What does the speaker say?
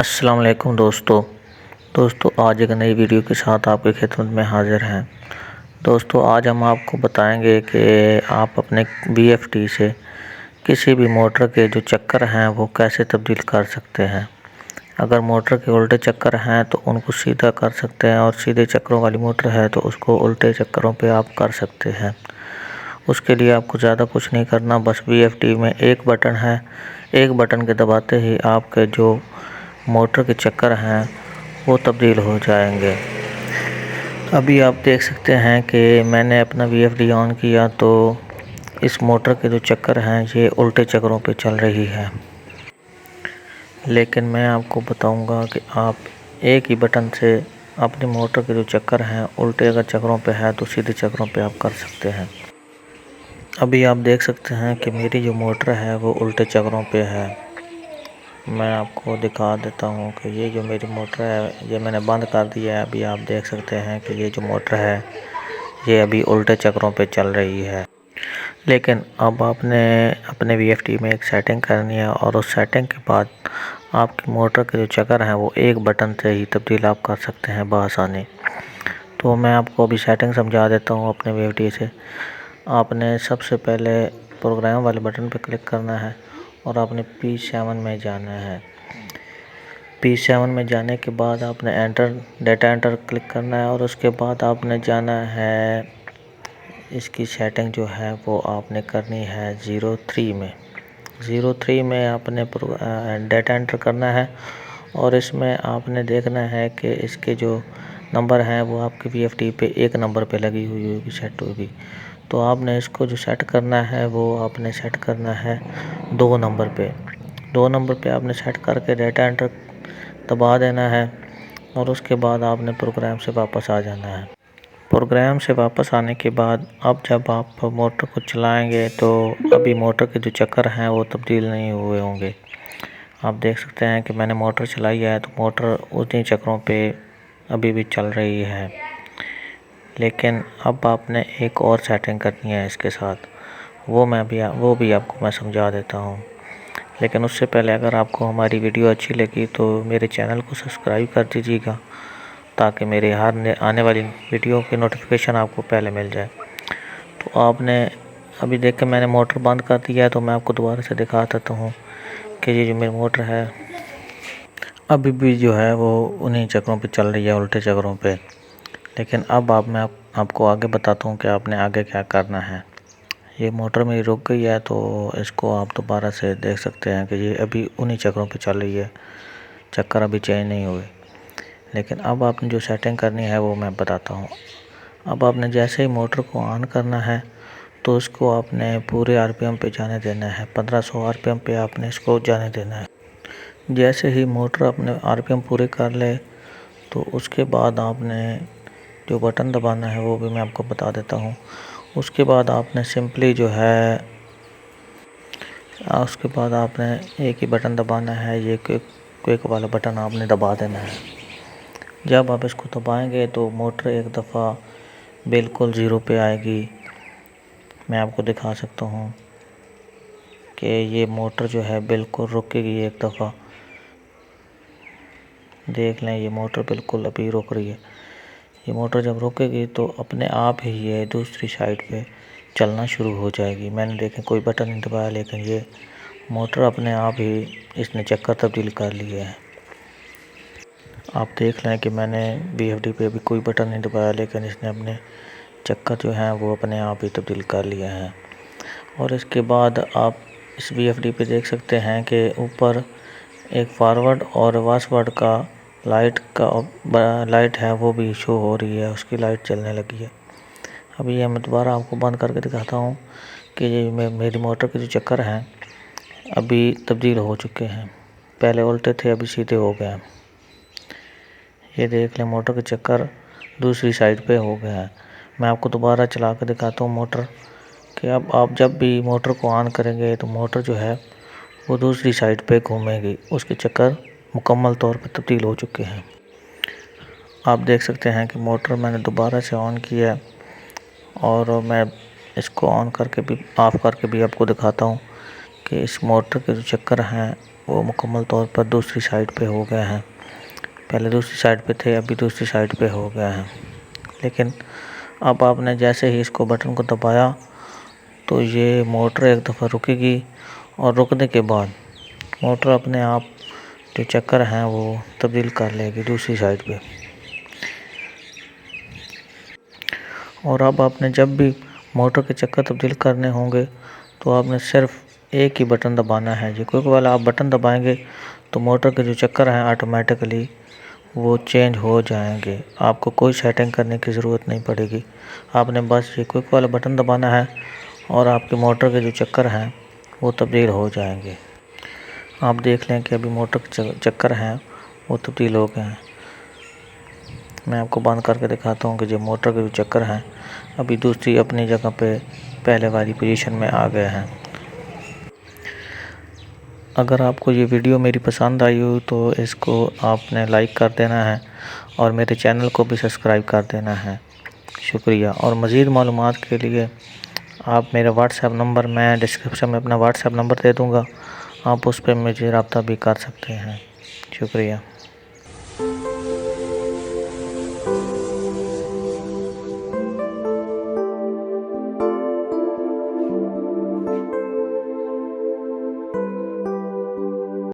अस्सलाम वालेकुम दोस्तों आज एक नई वीडियो के साथ आपकी खिदमत में हाज़िर हैं। दोस्तों आज हम आपको बताएंगे कि आप अपने VFD से किसी भी मोटर के जो चक्कर हैं वो कैसे तब्दील कर सकते हैं। अगर मोटर के उल्टे चक्कर हैं तो उनको सीधा कर सकते हैं, और सीधे चक्करों वाली मोटर है तो उसको उल्टे चक्करों पे आप कर सकते हैं। उसके लिए आपको ज़्यादा कुछ नहीं करना, बस VFD में एक बटन है, एक बटन के दबाते ही आपके जो मोटर के चक्कर हैं वो तब्दील हो जाएंगे। अभी आप देख सकते हैं कि मैंने अपना VFD ऑन किया तो इस मोटर के जो चक्कर हैं ये उल्टे चक्करों पे चल रही है। लेकिन मैं आपको बताऊंगा कि आप एक ही बटन से अपनी मोटर के जो चक्कर हैं उल्टे अगर चक्करों पे है तो सीधे चक्करों पे आप कर सकते हैं। अभी आप देख सकते हैं कि मेरी जो मोटर है वो उल्टे चक्करों पे है। मैं आपको दिखा देता हूँ कि ये जो मेरी मोटर है ये मैंने बंद कर दिया है। अभी आप देख सकते हैं कि ये जो मोटर है ये अभी उल्टे चक्करों पे चल रही है। लेकिन अब आपने अपने VFD में एक सेटिंग करनी है, और उस सेटिंग के बाद आपकी मोटर के जो चक्कर हैं वो एक बटन से ही तब्दील आप कर सकते हैं बआसानी। तो मैं आपको अभी सेटिंग समझा देता हूँ अपने VFD से। आपने सबसे पहले प्रोग्राम वाले बटन पर क्लिक करना है और आपने P7 में जाना है। P7 में जाने के बाद आपने डेटा एंटर क्लिक करना है, और उसके बाद आपने जाना है, इसकी सेटिंग जो है वो आपने करनी है 03 में। 03 में आपने डेटा एंटर करना है, और इसमें आपने देखना है कि इसके जो नंबर हैं वो आपके VFD पे एक नंबर पे लगी हुई होगी, सेट होगी। तो आपने इसको जो सेट करना है वो आपने सेट करना है 2 नंबर पे। 2 नंबर पे आपने सेट करके डेटा एंटर दबा देना है, और उसके बाद आपने प्रोग्राम से वापस आ जाना है। प्रोग्राम से वापस आने के बाद अब जब आप मोटर को चलाएंगे तो अभी मोटर के जो चक्कर हैं वो तब्दील नहीं हुए होंगे। आप देख सकते हैं कि मैंने मोटर चलाई है तो मोटर उतनी चक्करों पे अभी भी चल रही है। लेकिन अब आपने एक और सेटिंग करनी है इसके साथ, वो भी आपको मैं समझा देता हूँ। लेकिन उससे पहले अगर आपको हमारी वीडियो अच्छी लगी तो मेरे चैनल को सब्सक्राइब कर दीजिएगा, ताकि मेरे हर आने वाली वीडियो की नोटिफिकेशन आपको पहले मिल जाए। तो आपने अभी देख के मैंने मोटर बंद कर दिया है, तो मैं आपको दोबारा से दिखा देता हूँ कि ये जो मेरी मोटर है अभी भी जो है वो उन्हीं चक्करों पे चल रही है, उल्टे चक्करों पे। लेकिन अब मैं आपको आगे बताता हूँ कि आपने आगे क्या करना है। ये मोटर मेरी रुक गई है तो इसको आप दोबारा से देख सकते हैं कि ये अभी उन्हीं चक्करों पे चल रही है, चक्कर अभी चेंज नहीं हुए। लेकिन अब आपने जो सेटिंग करनी है वो मैं बताता हूँ। अब आपने जैसे ही मोटर को ऑन करना है तो उसको आपने पूरे RPM पे जाने देना है। 1500 RPM पे आपने इसको जाने देना है। जैसे ही मोटर अपने RPM पूरे कर ले तो उसके बाद आपने जो बटन दबाना है वो भी मैं आपको बता देता हूँ। उसके बाद आपने सिंपली जो है उसके बाद आपने एक ही बटन दबाना है, ये क्विक वाला बटन आपने दबा देना है। जब आप इसको दबाएंगे तो मोटर एक दफ़ा बिल्कुल ज़ीरो पे आएगी। मैं आपको दिखा सकता हूँ कि ये मोटर जो है बिल्कुल रुकेगी एक दफ़ा। देख लें, ये मोटर बिल्कुल अभी रुक रही है। ये मोटर जब रुकेगी तो अपने आप ही ये दूसरी साइड पे चलना शुरू हो जाएगी। मैंने देखें कोई बटन नहीं दबाया, लेकिन ये मोटर अपने आप ही इसने चक्कर तब्दील कर लिए हैं। आप देख लें कि मैंने VFD पे अभी कोई बटन नहीं दबाया, लेकिन इसने अपने चक्कर जो हैं वो अपने आप ही तब्दील कर लिए हैं। और इसके बाद आप इस VFD पे देख सकते हैं कि ऊपर एक फॉरवर्ड और रिवर्सवर्ड का लाइट है वो भी शो हो रही है, उसकी लाइट चलने लगी है। अभी ये मैं दोबारा आपको बंद करके दिखाता हूँ कि ये मेरी मोटर के जो चक्कर हैं अभी तब्दील हो चुके हैं। पहले उल्टे थे, अभी सीधे हो गए हैं। ये देख लें, मोटर के चक्कर दूसरी साइड पे हो गए हैं। मैं आपको दोबारा चला कर दिखाता हूँ मोटर, कि अब आप जब भी मोटर को ऑन करेंगे तो मोटर जो है वो दूसरी साइड पे घूमेगी, उसके चक्कर मुकम्मल तौर पर तब्दील हो चुके हैं। आप देख सकते हैं कि मोटर मैंने दोबारा से ऑन किया है, और मैं इसको ऑन करके भी ऑफ़ करके भी आपको दिखाता हूँ कि इस मोटर के जो चक्कर हैं वो मुकम्मल तौर पर दूसरी साइड पे हो गए हैं। पहले दूसरी साइड पे थे, अभी दूसरी साइड पे हो गया है। लेकिन अब आपने जैसे ही इसको बटन को दबाया तो ये मोटर एक दफ़ा रुकेगी और रुकने के बाद मोटर अपने आप जो चक्कर हैं वो तब्दील कर लेगी दूसरी साइड पे। और अब आपने जब भी मोटर के चक्कर तब्दील करने होंगे तो आपने सिर्फ एक ही बटन दबाना है जी। क्योंकि वाला आप बटन दबाएंगे तो मोटर के जो चक्कर हैं ऑटोमेटिकली वो चेंज हो जाएंगे। आपको कोई सेटिंग करने की ज़रूरत नहीं पड़ेगी। आपने बस ये क्विक वाला बटन दबाना है और आपके मोटर के जो चक्कर हैं वो तब्दील हो जाएंगे। आप देख लें कि अभी मोटर के चक्कर हैं वो तब्दील हो गए हैं। मैं आपको बंद करके दिखाता हूँ कि जो मोटर के जो चक्कर हैं अभी दूसरी अपनी जगह पे पहले वाली पोजीशन में आ गए हैं। अगर आपको ये वीडियो मेरी पसंद आई हो तो इसको आपने लाइक कर देना है और मेरे चैनल को भी सब्सक्राइब कर देना है। शुक्रिया। और मज़ीद मालूमात के लिए आप मेरा व्हाट्सएप नंबर, मैं डिस्क्रिप्शन में अपना व्हाट्सएप नंबर दे दूँगा, आप उस पर मुझे रब्ता भी कर सकते हैं। शुक्रिया।